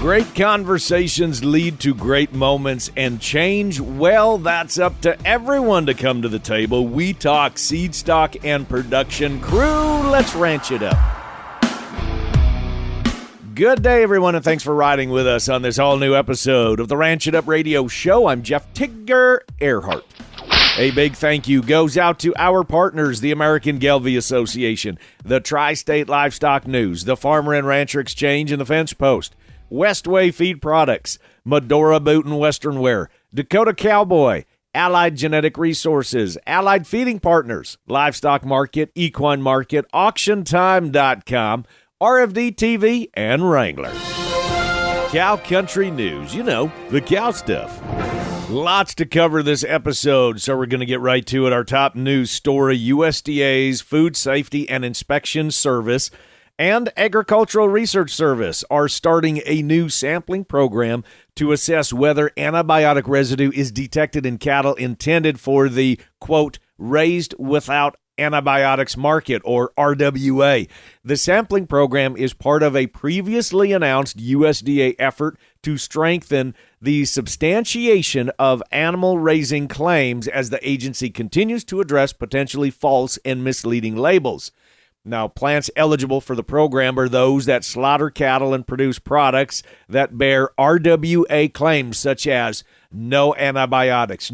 Great conversations lead to great moments, and change, well, that's up to everyone to come to the table. We talk seed stock and production. Crew, let's ranch it up. Good day, everyone, and thanks for riding with us on this all-new episode of the Ranch It Up Radio Show. I'm Jeff Tigger Earhart. A big thank you goes out to our partners, the American Gelbvieh Association, the Tri-State Livestock News, the Farmer and Rancher Exchange, and the Fence Post, Westway Feed Products, Medora Boot and Western Wear, Dakota Cowboy, Allied Genetic Resources, Allied Feeding Partners, Livestock Market, Equine Market, AuctionTime.com, RFD TV, and Wrangler. Cow Country News, you know, the cow stuff. Lots to cover this episode, so we're going to get right to it. Our top news story, USDA's Food Safety and Inspection Service and Agricultural Research Service are starting a new sampling program to assess whether antibiotic residue is detected in cattle intended for the, quote, raised without antibiotics market, or RWA. The sampling program is part of a previously announced USDA effort to strengthen the substantiation of animal raising claims as the agency continues to address potentially false and misleading labels. Now, plants eligible for the program are those that slaughter cattle and produce products that bear RWA claims such as no antibiotics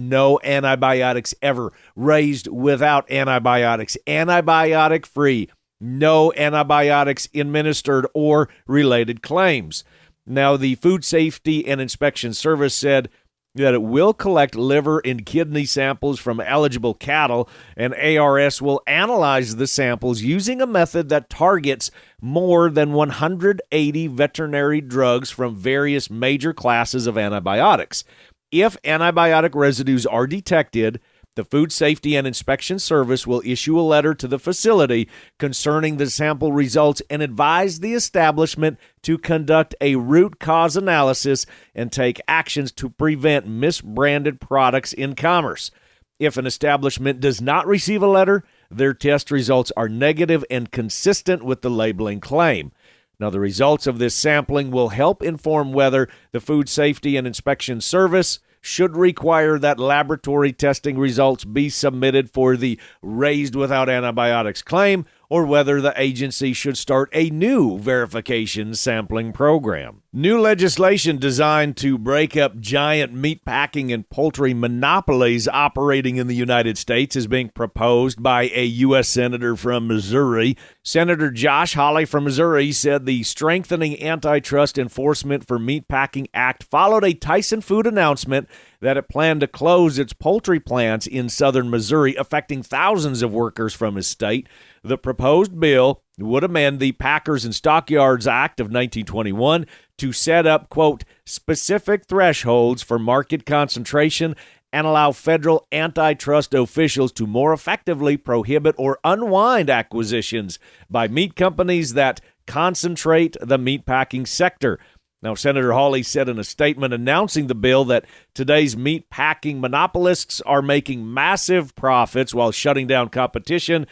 ever, raised without antibiotics, antibiotic-free, no antibiotics administered, or related claims. Now, the Food Safety and Inspection Service said that it will collect liver and kidney samples from eligible cattle, and ARS will analyze the samples using a method that targets more than 180 veterinary drugs from various major classes of antibiotics. If antibiotic residues are detected, the Food Safety and Inspection Service will issue a letter to the facility concerning the sample results and advise the establishment to conduct a root cause analysis and take actions to prevent misbranded products in commerce. If an establishment does not receive a letter, their test results are negative and consistent with the labeling claim. Now, the results of this sampling will help inform whether the Food Safety and Inspection Service should require that laboratory testing results be submitted for the raised without antibiotics claim, or whether the agency should start a new verification sampling program. New legislation designed to break up giant meat packing and poultry monopolies operating in the United States is being proposed by a U.S. Senator from Missouri. Senator Josh Hawley from Missouri said the Strengthening Antitrust Enforcement for Meatpacking Act followed a Tyson Food announcement that it planned to close its poultry plants in southern Missouri, affecting thousands of workers from his state. The proposed bill would amend the Packers and Stockyards Act of 1921 to set up, quote, specific thresholds for market concentration and allow federal antitrust officials to more effectively prohibit or unwind acquisitions by meat companies that concentrate the meatpacking sector. Now, Senator Hawley said in a statement announcing the bill that today's meat packing monopolists are making massive profits while shutting down competition.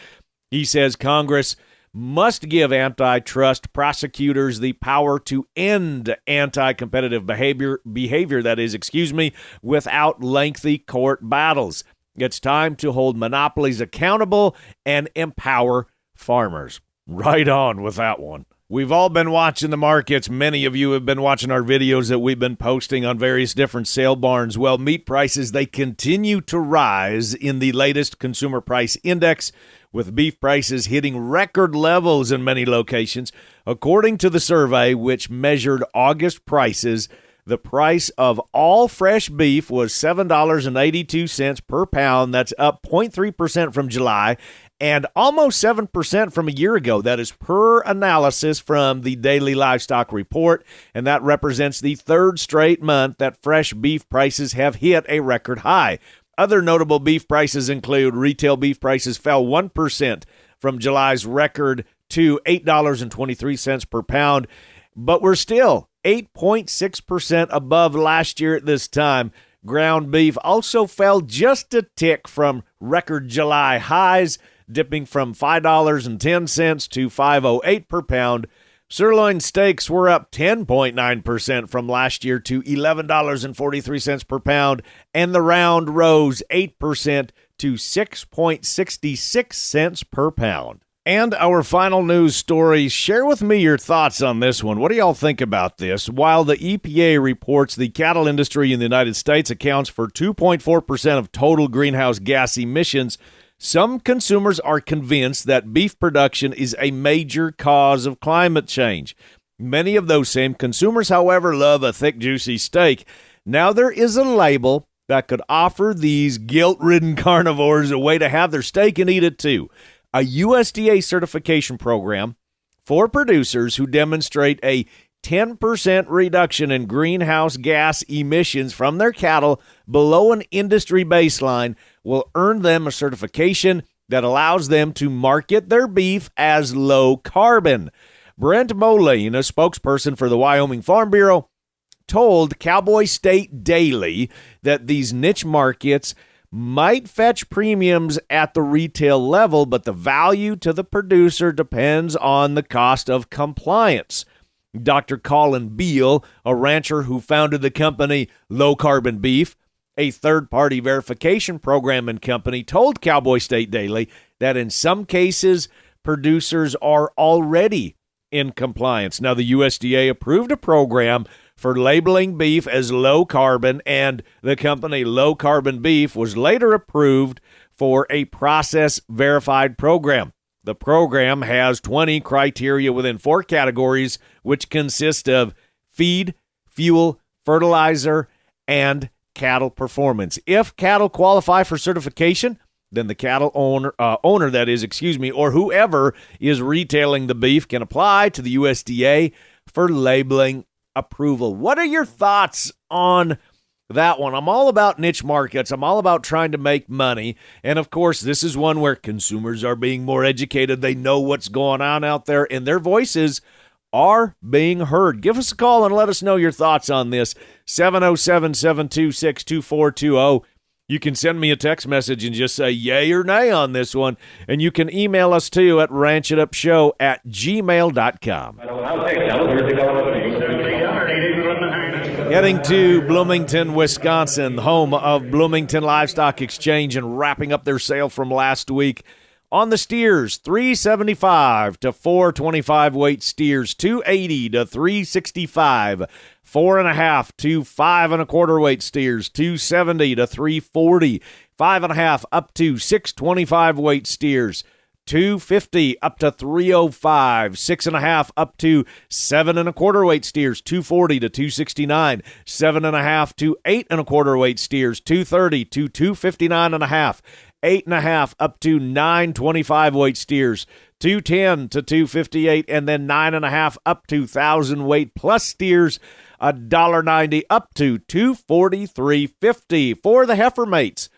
He says Congress must give antitrust prosecutors the power to end anti-competitive behavior without lengthy court battles. It's time to hold monopolies accountable and empower farmers. Right on with that one. We've all been watching the markets. Many of you have been watching our videos that we've been posting on various different sale barns. Well, meat prices, they continue to rise in the latest consumer price index, with beef prices hitting record levels in many locations. According to the survey, which measured August prices, the price of all fresh beef was $7.82 per pound. That's up 0.3% from July and almost 7% from a year ago. That is per analysis from the Daily Livestock Report, and that represents the third straight month that fresh beef prices have hit a record high. Other notable beef prices include retail beef prices fell 1% from July's record to $8.23 per pound, but we're still 8.6% above last year at this time. Ground beef also fell just a tick from record July highs, dipping from $5.10 to $5.08 per pound. Sirloin steaks were up 10.9% from last year to $11.43 per pound, and the round rose 8% to 6.66 cents per pound. And our final news story, share with me your thoughts on this one. What do y'all think about this? While the EPA reports the cattle industry in the United States accounts for 2.4% of total greenhouse gas emissions, some consumers are convinced that beef production is a major cause of climate change. Many of those same consumers, however, love a thick, juicy steak. Now there is a label that could offer these guilt-ridden carnivores a way to have their steak and eat it too. A USDA certification program for producers who demonstrate a 10% reduction in greenhouse gas emissions from their cattle below an industry baseline will earn them a certification that allows them to market their beef as low carbon. Brent Moline, a spokesperson for the Wyoming Farm Bureau, told Cowboy State Daily that these niche markets might fetch premiums at the retail level, but the value to the producer depends on the cost of compliance. Dr. Colin Beal, a rancher who founded the company Low Carbon Beef, a third-party verification program and company, told Cowboy State Daily that in some cases, producers are already in compliance. Now, the USDA approved a program for labeling beef as low carbon, and the company Low Carbon Beef was later approved for a process verified program. The program has 20 criteria within 4 categories, which consist of feed, fuel, fertilizer, and cattle performance. If cattle qualify for certification, then the cattle owner, or whoever is retailing the beef can apply to the USDA for labeling approval. What are your thoughts on that one? I'm all about niche markets. I'm all about trying to make money. And of course, this is one where consumers are being more educated. They know what's going on out there, and their voices are being heard. Give us a call and let us know your thoughts on this. 707-726-2420. You can send me a text message and just say yay or nay on this one. And you can email us too at ranchitupshow@gmail.com. Heading to Bloomington, Wisconsin, home of Bloomington Livestock Exchange, and wrapping up their sale from last week. On the steers, 375 to 425 weight steers, 280 to 365, 4.5 to 5 1/4 weight steers, 270 to 340, 5.5 up to 625 weight steers, 250 up to 305, 6.5 up to 7 1/4 weight steers, 240 to 269, 7.5 to 8 1/4 weight steers, 230 to 259.5, 8.5 up to 925 weight steers, 210 to 258, and then 9.5 up to 1,000 weight plus steers, $1.90 up to $243.50 for the heifer mates.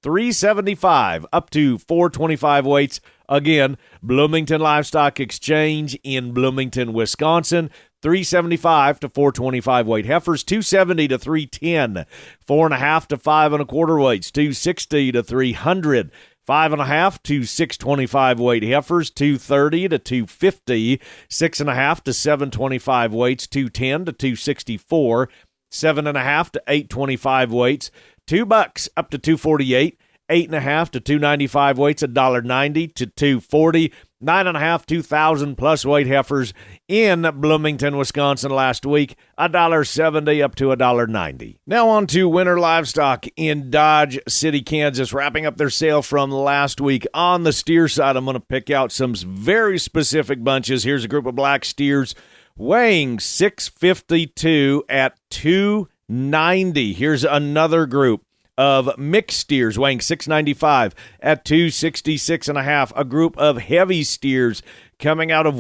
375 up to 425 weights. Again, Bloomington Livestock Exchange in Bloomington, Wisconsin. 375 to 425 weight heifers, 270 to 310, 4.5 to 5 1/4 weights, 260 to 300, 5.5 to 625 weight heifers, 230 to 250, 6.5 to 725 weights, 210 to 264, 7.5 to 825 weights, $2 up to 248, 8.5 to 295 weights, $1.90 to 240, 9.5 2,000 plus weight heifers in Bloomington, Wisconsin last week, $1.70 up to $1.90. Now on to winter livestock in Dodge City, Kansas, wrapping up their sale from last week. On the steer side, I'm going to pick out some very specific bunches. Here's a group of black steers weighing 652 at 290. Here's another group of mixed steers weighing 695 at 266.5. A group of heavy steers coming out of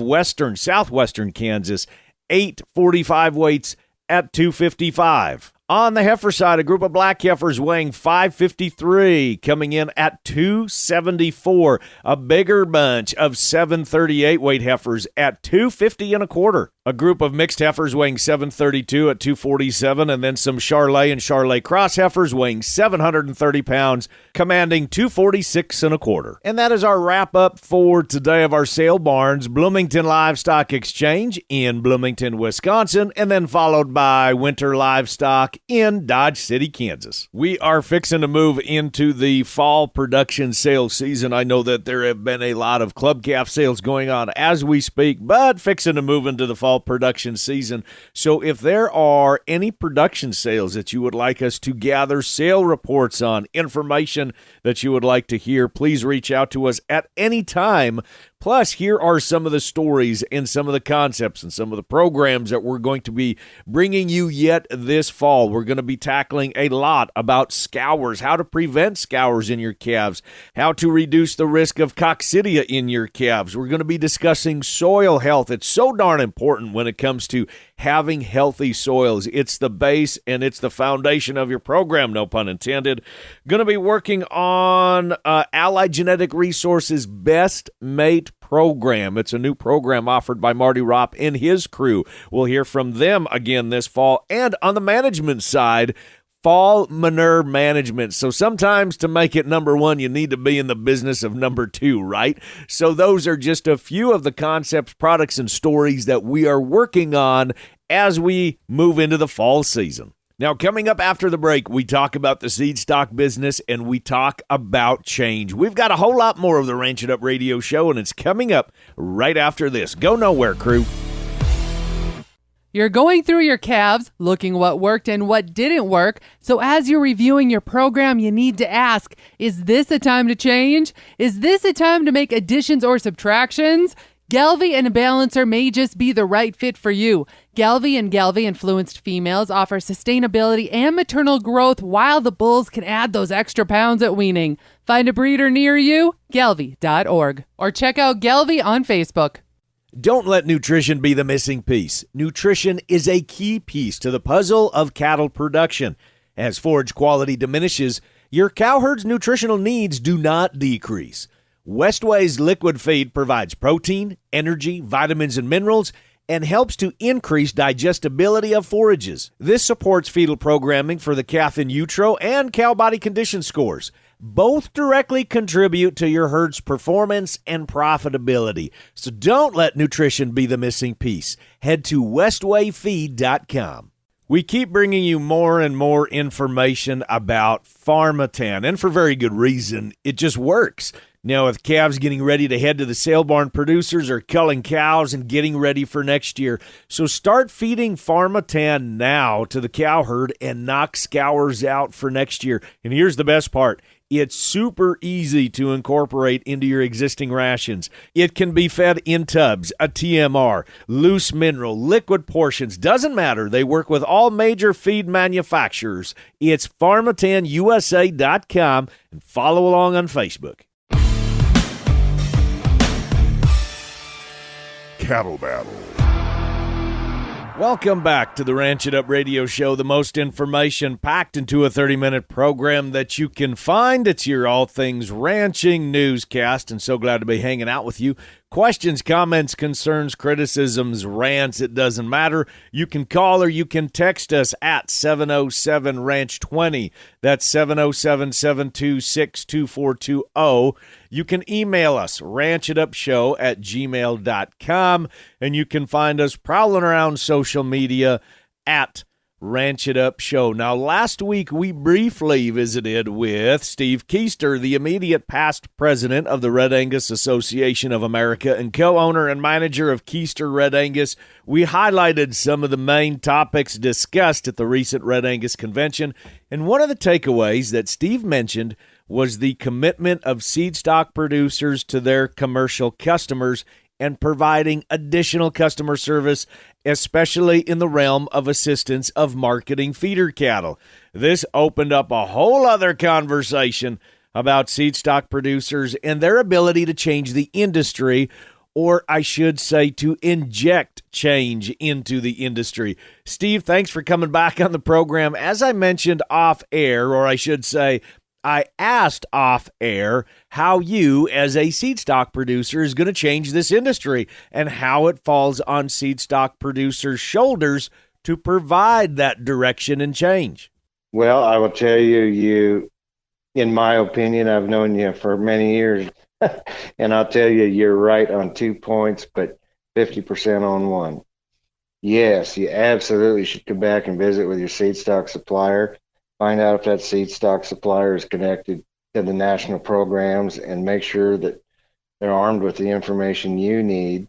southwestern Kansas, 845 weights at 255. On the heifer side, a group of black heifers weighing 553 coming in at 274. A bigger bunch of 738 weight heifers at 250 1/4. A group of mixed heifers weighing 732 at 247, and then some Charolais and Charolais cross heifers weighing 730 pounds, commanding 246 and a quarter. And that is our wrap up for today of our sale barns. Bloomington Livestock Exchange in Bloomington, Wisconsin, and then followed by Winter Livestock in Dodge City, Kansas. We are fixing to move into the fall production sales season. I know that there have been a lot of club calf sales going on as we speak, but fixing to move into the fall production season. So if there are any production sales that you would like us to gather sale reports on, information that you would like to hear, please reach out to us at any time. Plus, here are some of the stories and some of the concepts and some of the programs that we're going to be bringing you yet this fall. We're going to be tackling a lot about scours, how to prevent scours in your calves, how to reduce the risk of coccidia in your calves. We're going to be discussing soil health. It's so darn important when it comes to having healthy soils. It's the base and it's the foundation of your program, no pun intended. Going to be working on Allied Genetic Resources Best Mate program. It's a new program offered by Marty Ropp and his crew. We'll hear from them again this fall. And on the management side, fall manure management. So sometimes to make it number one, you need to be in the business of number two, right? So those are just a few of the concepts, products, and stories that we are working on as we move into the fall season. Now, coming up after the break, we talk about the seed stock business and we talk about change. We've got a whole lot more of the Ranch It Up radio show, and it's coming up right after this. Go nowhere, crew. You're going through your calves, looking what worked and what didn't work. So as you're reviewing your program, you need to ask, is this a time to change? Is this a time to make additions or subtractions? Galvy and a balancer may just be the right fit for you. Galvy and Galvy-influenced females offer sustainability and maternal growth, while the bulls can add those extra pounds at weaning. Find a breeder near you, galvy.org, or check out Galvy on Facebook. Don't let nutrition be the missing piece. Nutrition is a key piece to the puzzle of cattle production. As forage quality diminishes, your cow herd's nutritional needs do not decrease. Westway's liquid feed provides protein, energy, vitamins, and minerals, and helps to increase digestibility of forages. This supports fetal programming for the calf in utero and cow body condition scores. Both directly contribute to your herd's performance and profitability. So don't let nutrition be the missing piece. Head to westwayfeed.com. We keep bringing you more and more information about Pharmatan, and for very good reason. It just works. Now, with calves getting ready to head to the sale barn, producers are culling cows and getting ready for next year. So start feeding Pharmatan now to the cow herd and knock scours out for next year. And here's the best part. It's super easy to incorporate into your existing rations. It can be fed in tubs, a TMR, loose mineral, liquid portions. Doesn't matter. They work with all major feed manufacturers. It's pharmatanusa.com, and follow along on Facebook. Cattle Battle. Welcome back to the Ranch It Up radio show, the most information packed into a 30-minute program that you can find. It's your all things ranching newscast, and so glad to be hanging out with you. Questions, comments, concerns, criticisms, rants, it doesn't matter. You can call or you can text us at 707-RANCH20. That's 707-726-2420. You can email us, ranchitupshow@gmail.com, and you can find us prowling around social media at Ranch It Up Show. Now, last week we briefly visited with Steve Koester, the immediate past president of the Red Angus Association of America and co-owner and manager of Koester Red Angus. We highlighted some of the main topics discussed at the recent Red Angus convention, and one of the takeaways that Steve mentioned was the commitment of seed stock producers to their commercial customers and providing additional customer service, especially in the realm of assistance of marketing feeder cattle. This opened up a whole other conversation about seed stock producers and their ability to change the industry, or I should say to inject change into the industry. Steve, thanks for coming back on the program. As I mentioned off air, or I should say, I asked off air how you, as a seed stock producer, is going to change this industry and how it falls on seed stock producers' shoulders to provide that direction and change. Well, I will tell you, in my opinion, I've known you for many years, and I'll tell you, you're right on 2 points, but 50% on one. Yes, you absolutely should come back and visit with your seed stock supplier. Find out if that seed stock supplier is connected to the national programs, and make sure that they're armed with the information you need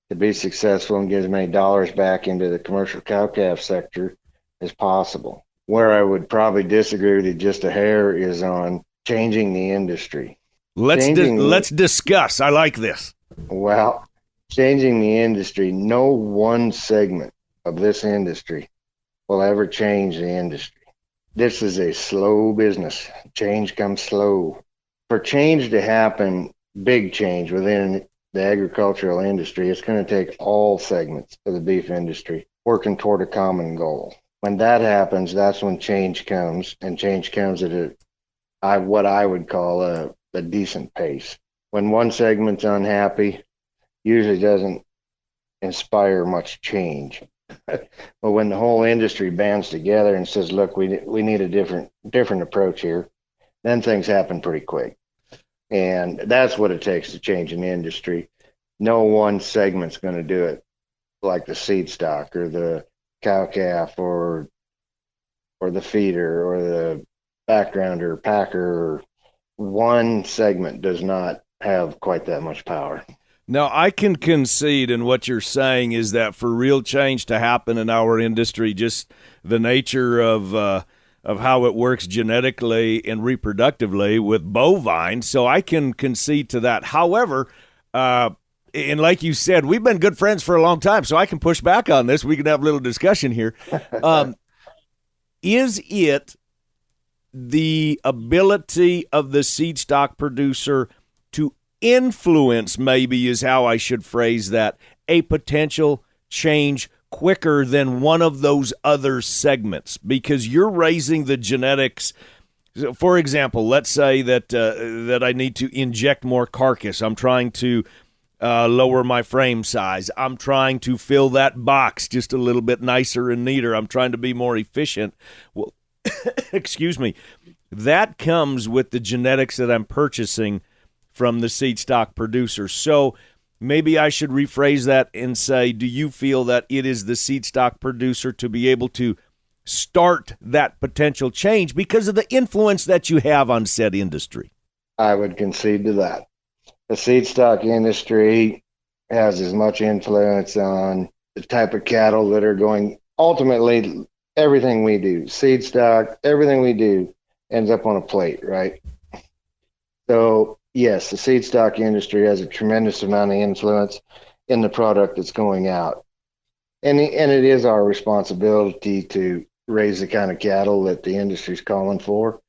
to be successful and get as many dollars back into the commercial cow-calf sector as possible. Where I would probably disagree with you just a hair is on changing the industry. Let's discuss. I like this. Well, changing the industry, no one segment of this industry will ever change the industry. This is a slow business. Change comes slow. For change to happen, big change within the agricultural industry, it's going to take all segments of the beef industry working toward a common goal. When that happens, that's when change comes, and change comes at what I would call a decent pace. When one segment's unhappy, usually doesn't inspire much change. But when the whole industry bands together and says, look, we need a different approach here, then things happen pretty quick. And that's what it takes to change an industry. No one segment's going to do it like the seed stock or the cow-calf or the feeder or the backgrounder, packer. One segment does not have quite that much power. Now, I can concede, and what you're saying is that for real change to happen in our industry, just the nature of how it works genetically and reproductively with bovine, so I can concede to that. However, and like you said, we've been good friends for a long time, so I can push back on this. We can have a little discussion here. Is it the ability of the seed stock producer to influence, maybe is how I should phrase that, a potential change quicker than one of those other segments? Because you're raising the genetics. For example, let's say that I need to inject more carcass. I'm trying to lower my frame size. I'm trying to fill that box just a little bit nicer and neater. I'm trying to be more efficient. Well, excuse me. That comes with the genetics that I'm purchasing from the seed stock producer. So maybe I should rephrase that and say, do you feel that it is the seed stock producer to be able to start that potential change because of the influence that you have on said industry? I would concede to that. The seed stock industry has as much influence on the type of cattle that are going. Ultimately, everything we do, seed stock, everything we do ends up on a plate, right? So yes, the seed stock industry has a tremendous amount of influence in the product that's going out. And it is our responsibility to raise the kind of cattle that the industry is calling for.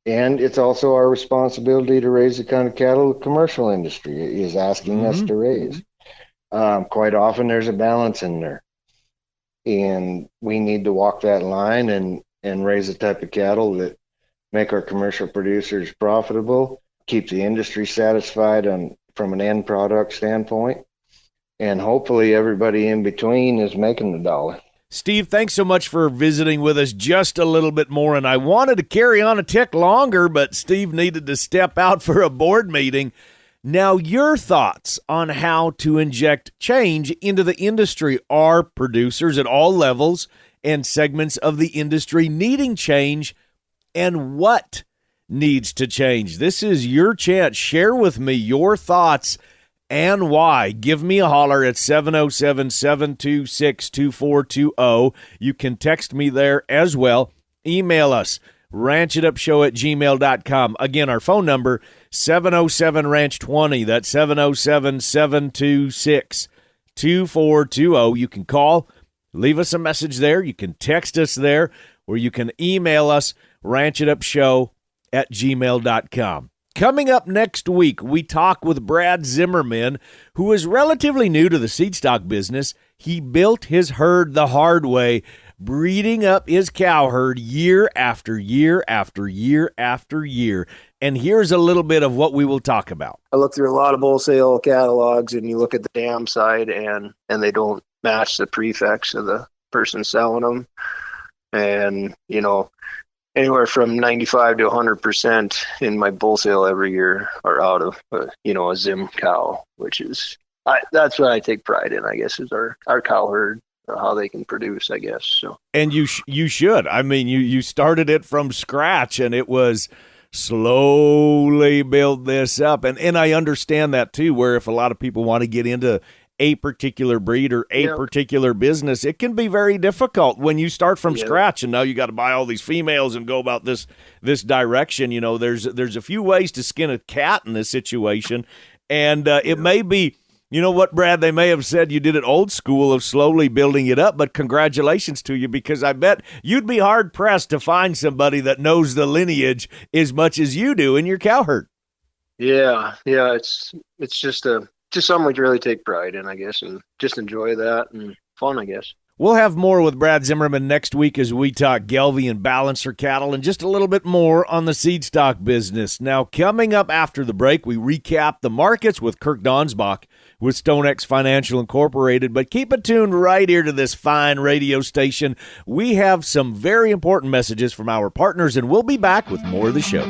And it's also our responsibility to raise the kind of cattle the commercial industry is asking us to raise. Quite often there's a balance in there. And we need to walk that line and raise the type of cattle that make our commercial producers profitable, keep the industry satisfied from an end product standpoint, and hopefully everybody in between is making the dollar. Steve, thanks so much for visiting with us just a little bit more, and I wanted to carry on a tick longer, but Steve needed to step out for a board meeting. Now, your thoughts on how to inject change into the industry. Are producers at all levels and segments of the industry needing change, and what needs to change? This is your chance. Share with me your thoughts and why. Give me a holler at 707-726-2420. You can text me there as well. Email us, ranchitupshow@gmail.com. Again, our phone number, 707-RANCH20. That's 707-726-2420. You can call, leave us a message there. You can text us there, or you can email us, ranchitupshow@gmail.com. Coming up next week, we talk with Brad Zimmerman, who is relatively new to the seed stock business. He built his herd the hard way, breeding up his cow herd year after year after year after year. And here's a little bit of what we will talk about. I look through a lot of wholesale catalogs, and you look at the dam side, and they don't match the prefix of the person selling them. And, anywhere from 95 to 100% in my bull sale every year are out of, a Zim cow, which is, that's what I take pride in, I guess, is our cow herd, how they can produce, I guess. So. And you should. I mean, you started it from scratch, and it was slowly build this up. And I understand that too, where if a lot of people want to get into a particular breed or a particular business, it can be very difficult when you start from scratch, and now you got to buy all these females and go about this direction. There's a few ways to skin a cat in this situation, and it may be, Brad, they may have said you did it old school of slowly building it up, but congratulations to you, because I bet you'd be hard pressed to find somebody that knows the lineage as much as you do in your cow herd. Yeah, it's just something we really take pride in, I guess, and just enjoy that and fun, I guess. We'll have more with Brad Zimmerman next week as we talk Gelbvieh and Balancer cattle and just a little bit more on the seed stock business. Now, coming up after the break, we recap the markets with Kirk Donsbach with StoneX Financial Incorporated. But keep it tuned right here to this fine radio station. We have some very important messages from our partners, and we'll be back with more of the show.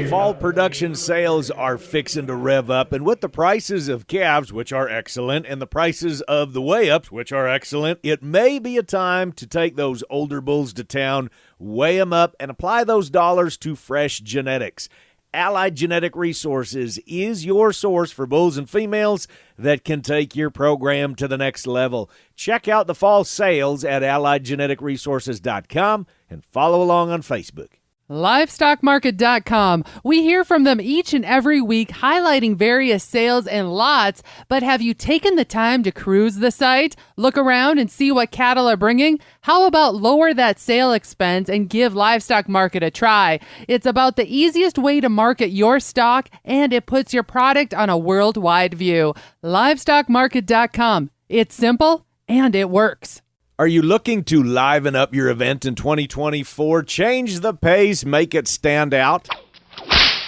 Fall production sales are fixing to rev up, and with the prices of calves, which are excellent, and the prices of the weigh-ups, which are excellent, it may be a time to take those older bulls to town, weigh them up, and apply those dollars to fresh genetics. Allied Genetic Resources is your source for bulls and females that can take your program to the next level. Check out the fall sales at AlliedGeneticResources.com and follow along on Facebook. LivestockMarket.com. We hear from them each and every week highlighting various sales and lots, but have you taken the time to cruise the site, look around and see what cattle are bringing? How about lower that sale expense and give Livestock Market a try? It's about the easiest way to market your stock, and it puts your product on a worldwide view. LivestockMarket.com. It's simple and it works. Are you looking to liven up your event in 2024? Change the pace, make it stand out?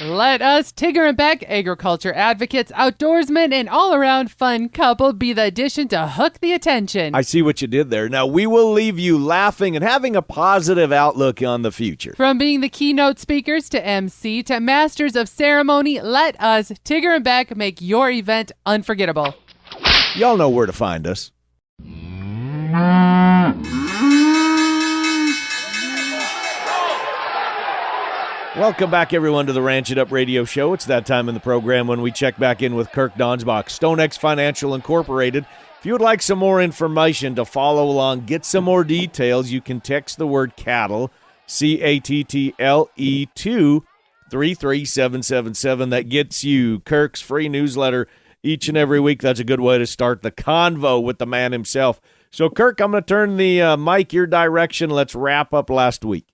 Let us, Tigger and Beck, agriculture advocates, outdoorsmen, and all-around fun couple be the addition to hook the attention. I see what you did there. Now, we will leave you laughing and having a positive outlook on the future. From being the keynote speakers to MC to masters of ceremony, let us, Tigger and Beck, make your event unforgettable. Y'all know where to find us. Welcome back, everyone, to the Ranch It Up radio show. It's that time in the program when we check back in with Kirk Donsbach, StoneX Financial Incorporated. If you would like some more information to follow along, get some more details, you can text the word cattle, CATTLE, to 33777. That gets you Kirk's free newsletter each and every week. That's a good way to start the convo with the man himself. So, Kirk, I'm going to turn the mic your direction. Let's wrap up last week.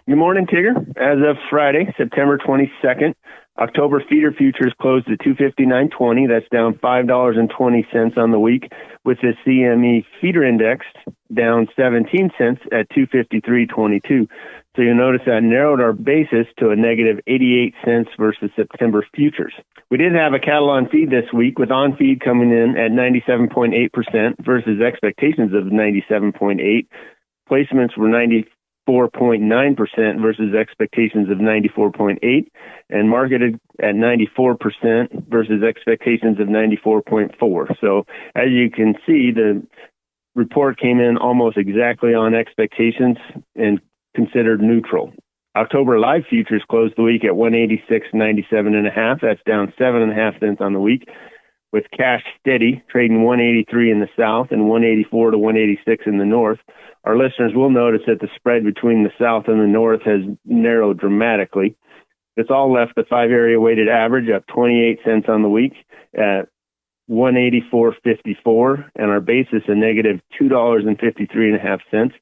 Good morning, Tigger. As of Friday, September 22nd, October feeder futures closed at $259.20. That's down $5.20 on the week, with the CME feeder index down 17 cents at $253.22. So you'll notice that narrowed our basis to a negative 88 cents versus September futures. We did have a cattle on feed this week, with on feed coming in at 97.8% versus expectations of 97.8%. Placements were 94.9% versus expectations of 94.8%, and marketed at 94% versus expectations of 94.4%. So as you can see, the report came in almost exactly on expectations and considered neutral. October live futures closed the week at 186.97.5. That's down 7.5 cents on the week, with cash steady, trading 183 in the south and 184 to 186 in the north. Our listeners will notice that the spread between the south and the north has narrowed dramatically. It's all left the 5-area weighted average up 28 cents on the week at 184.54, and our basis a negative $2.53.5.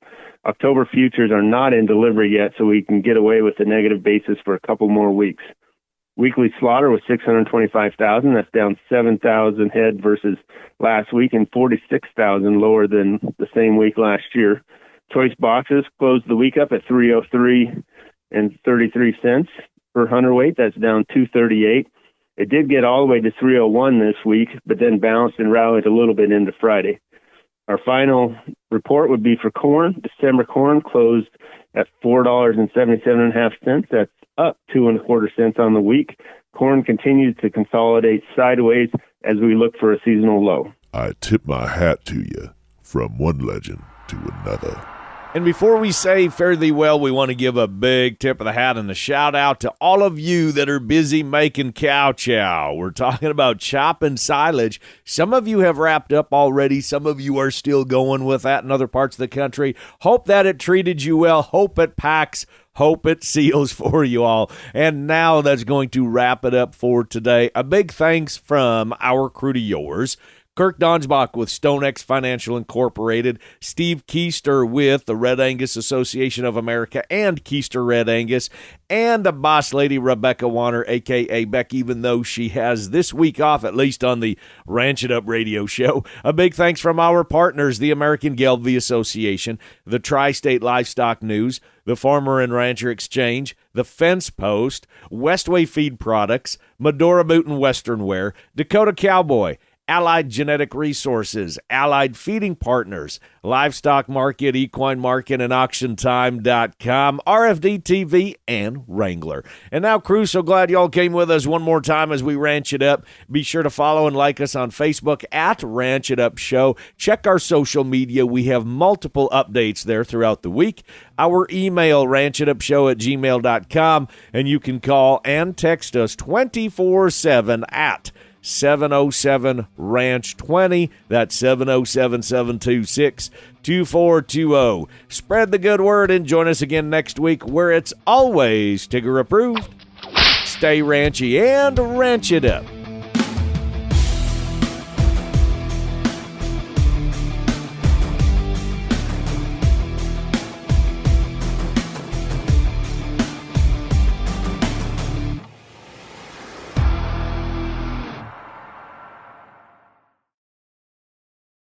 October futures are not in delivery yet, so we can get away with the negative basis for a couple more weeks. Weekly slaughter was 625,000. That's down 7,000 head versus last week and 46,000 lower than the same week last year. Choice boxes closed the week up at 303 and 33 cents per hundredweight. That's down 238. It did get all the way to 301 this week, but then bounced and rallied a little bit into Friday. Our final report would be for corn. December corn closed at $4.77.5. That's up 2.25 cents on the week. Corn continues to consolidate sideways as we look for a seasonal low. I tip my hat to you, from one legend to another. And before we say fare thee well, we want to give a big tip of the hat and a shout out to all of you that are busy making cow chow. We're talking about chopping silage. Some of you have wrapped up already. Some of you are still going with that in other parts of the country. Hope that it treated you well. Hope it packs. Hope it seals for you all. And now that's going to wrap it up for today. A big thanks from our crew to yours. Kirk Donsbach with StoneX Financial Incorporated, Steve Koester with the Red Angus Association of America and Koester Red Angus, and the boss lady Rebecca Warner, a.k.a. Beck, even though she has this week off, at least on the Ranch It Up radio show. A big thanks from our partners, the American Geldve Association, the Tri-State Livestock News, the Farmer and Rancher Exchange, the Fence Post, Westway Feed Products, Medora Boot and Western Wear, Dakota Cowboy, Allied Genetic Resources, Allied Feeding Partners, Livestock Market, Equine Market, and AuctionTime.com, RFD TV, and Wrangler. And now, crew, so glad y'all came with us one more time as we ranch it up. Be sure to follow and like us on Facebook at Ranch It Up Show. Check our social media. We have multiple updates there throughout the week. Our email, ranchitupshow@gmail.com, and you can call and text us 24/7 at 707-RANCH-20. That's 707-726-2420. Spread the good word and join us again next week where it's always Tigger approved. Stay ranchy and ranch it up.